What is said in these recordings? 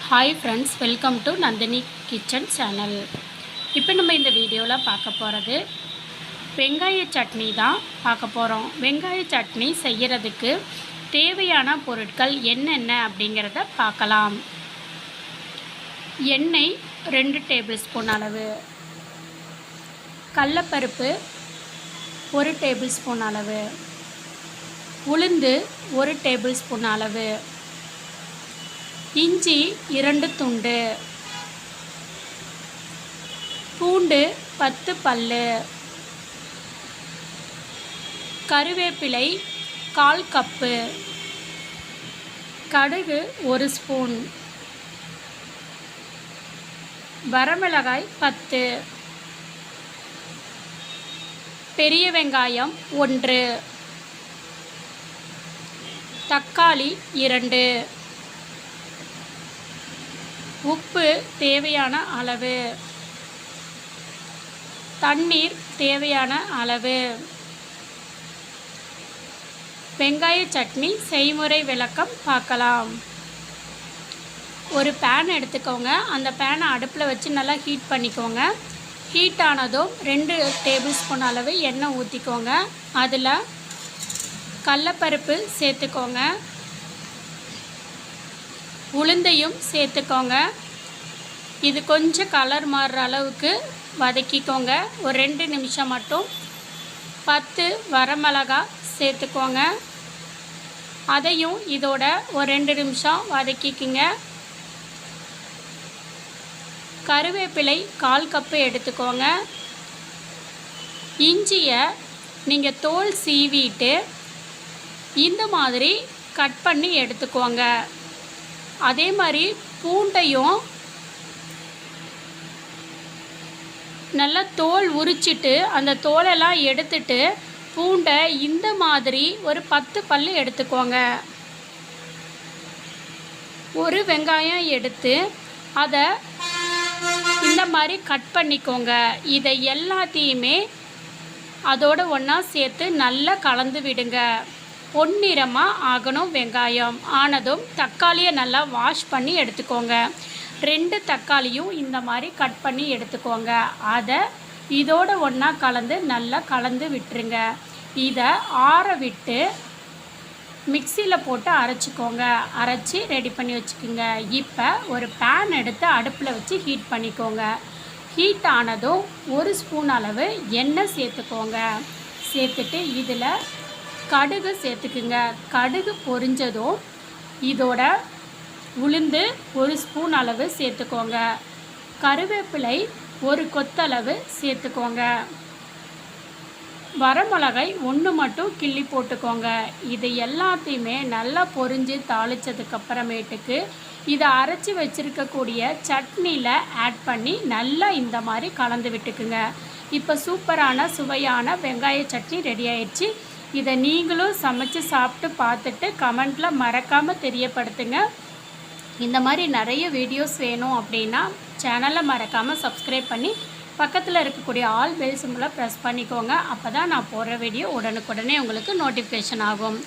Hi friends, welcome to Nandini kitchen channel. இப்போ நம்ம இந்த வீடியோவில் பார்க்க போகிறது வெங்காய சட்னி தான் பார்க்க போகிறோம். வெங்காய சட்னி செய்கிறதுக்கு தேவையான பொருட்கள் என்னென்ன அப்படிங்கிறத பார்க்கலாம். எண்ணெய் 2 டேபிள் ஸ்பூன் அளவு, கடலைப்பருப்பு 1 டேபிள் ஸ்பூன் அளவு, உளுந்து 1 டேபிள் ஸ்பூன் அளவு, இஞ்சி 2 துண்டு, பூண்டு 10 பல்லு, கருவேப்பிலை 1/4 கப்பு, கடுகு 1 ஸ்பூன், வரமிளகாய் 10, பெரிய வெங்காயம் 1, தக்காளி 2, உப்பு தேவையான அளவு, தண்ணீர் தேவையான அளவு. வெங்காய சட்னி செய்முறை விளக்கம் பார்க்கலாம். ஒரு பேன் எடுத்துக்கோங்க. அந்த பேனை அடுப்பில் வச்சு நல்லா ஹீட் பண்ணிக்கோங்க. ஹீட் ஆனதும் 2 டேபிள் ஸ்பூன் அளவு எண்ணெய் ஊற்றிக்கோங்க. அதில் கடலைப்பருப்பு சேர்த்துக்கோங்க, உளுந்தையும் சேர்த்துக்கோங்க. இது கொஞ்சம் கலர் மாறுற அளவுக்கு வதக்கிக்கோங்க. ஒரு 2 நிமிஷம் மட்டும். 10 வரமிளகாய் சேர்த்துக்கோங்க. அதையும் இதோட ஒரு 2 நிமிஷம் வதக்கிக்குங்க. கருவேப்பிலை 1/4 கப்பு எடுத்துக்கோங்க. இஞ்சியை நீங்கள் தோல் சீவிட்டு இந்த மாதிரி கட் பண்ணி எடுத்துக்கோங்க. அதே மாதிரி பூண்டையும் நல்லா தோல் உரிச்சிட்டு அந்த தோலெல்லாம் எடுத்துட்டு பூண்டை இந்த மாதிரி ஒரு 10 பல்லு எடுத்துக்கோங்க. ஒரு வெங்காயம் எடுத்து அதை இந்த மாதிரி கட் பண்ணிக்கோங்க. இதை எல்லாத்தையுமே அதோடு ஒன்றா சேர்த்து நல்லா கலந்து விடுங்க. பொன்னிறமாக ஆகணும். வெங்காயம் ஆனதும் தக்காளியை நல்லா வாஷ் பண்ணி எடுத்துக்கோங்க. 2 தக்காளியும் இந்த மாதிரி கட் பண்ணி எடுத்துக்கோங்க. அதை இதோட ஒன்றா கலந்து நல்லா கலந்து விட்டுருங்க. இதை ஆற விட்டு மிக்சியில் போட்டு அரைச்சிக்கோங்க. அரைச்சி ரெடி பண்ணி வச்சுக்கோங்க. இப்போ ஒரு பேன் எடுத்து அடுப்பில் வச்சு ஹீட் பண்ணிக்கோங்க. ஹீட் ஆனதும் 1 ஸ்பூன் அளவு எண்ணெய் சேர்த்துக்கோங்க. சேர்த்துட்டு இதில் கடுகு சேர்த்துக்குங்க. கடுகு பொரிஞ்சதும் இதோட உளுந்து 1 ஸ்பூன் அளவு சேர்த்துக்கோங்க. கருவேப்பிலை 1 கொத்தளவு சேர்த்துக்கோங்க. வரமிளகாய் 1 மட்டும் கிள்ளி போட்டுக்கோங்க. இது எல்லாத்தையுமே நல்லா பொரிஞ்சு தாளித்ததுக்கப்புறமேட்டுக்கு இதை அரைச்சி வச்சுருக்கக்கூடிய சட்னியில் ஆட் பண்ணி நல்லா இந்த மாதிரி கலந்து விட்டுக்குங்க. இப்போ சூப்பரான சுவையான வெங்காய சட்னி ரெடி ஆயிடுச்சு. இதை நீங்களும் சமைச்சு சாப்பிட்டு பார்த்துட்டு கமெண்ட்டில் மறக்காமல் தெரியப்படுத்துங்க. இந்த மாதிரி நிறைய வீடியோஸ் வேணும் அப்படின்னா சேனலை மறக்காமல் சப்ஸ்கிரைப் பண்ணி பக்கத்தில் இருக்கக்கூடிய ஆல் பெல் சிம்பலை ப்ரெஸ் பண்ணிக்கோங்க. அப்போ தான் நான் போடுற வீடியோ உடனுக்குடனே உங்களுக்கு நோட்டிஃபிகேஷன் ஆகும்.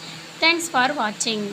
தேங்க்ஸ் ஃபார் வாட்சிங்.